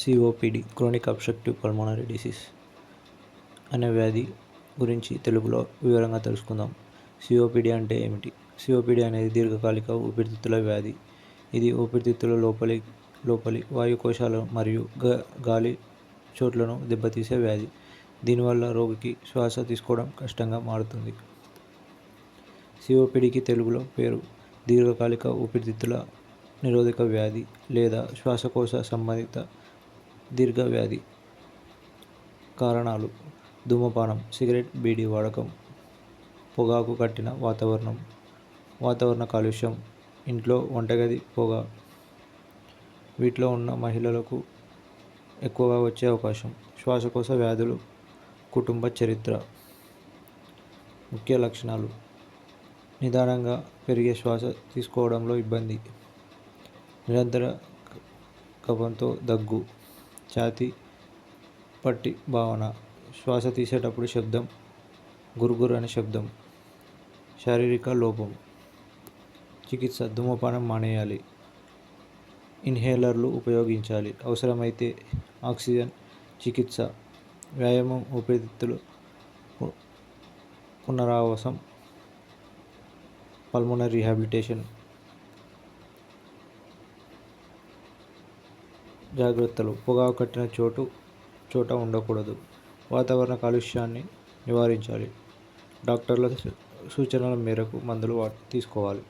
COPD chronic obstructive pulmonary disease అనే వ్యాధి గురించి తెలుగులో వివరంగా తెలుసుకుందాం. సిఓపిడి అంటే ఏమిటి? సిఓపిడి అనేది దీర్ఘకాలిక ఊపిరితిత్తుల వ్యాధి. ఇది ఊపిరితిత్తుల లోపలి వాయుకోశాలు మరియు గాలి చోట్లను దెబ్బతీసే వ్యాధి. దీనివల్ల రోగికి శ్వాస తీసుకోవడం కష్టంగా మారుతుంది. సిఓపిడికి తెలుగులో పేరు దీర్ఘకాలిక ఊపిరితిత్తుల నిరోధక వ్యాధి లేదా శ్వాసకోశ సంబంధిత దీర్ఘ వ్యాధి. కారణాలు: ధూమపానం, సిగరెట్, బీడీ వాడకం, పొగాకు కట్టిన వాతావరణ కాలుష్యం, ఇంట్లో వంటగది పొగ వీటిలో ఉన్న మహిళలకు ఎక్కువగా వచ్చే అవకాశం. శ్వాసకోశ వ్యాధులు కుటుంబ చరిత్ర. ముఖ్య లక్షణాలు: నిదానంగా పెరిగే శ్వాస తీసుకోవడంలో ఇబ్బంది, నిరంతర కఫంతో దగ్గు, ఛాతీ పట్టి భావన, శ్వాస తీసేటప్పుడు శబ్దం, గుర్గుర్ అనే శబ్దం. శారీరక లోపం. చికిత్స: ధూమపానం మానేయాలి, ఇన్హేలర్లు ఉపయోగించాలి, అవసరమైతే ఆక్సిజన్ చికిత్స. వ్యాయామం, ఊపిరితిత్తులు పునరావాసం, పల్మనరీ రీహాబిలిటేషన్. జాగ్రత్తలు: పొగాకు కట్టిన చోట ఉండకూడదు. వాతావరణ కాలుష్యాన్ని నివారించాలి. డాక్టర్ల సూచనల మేరకు మందులు తీసుకోవాలి.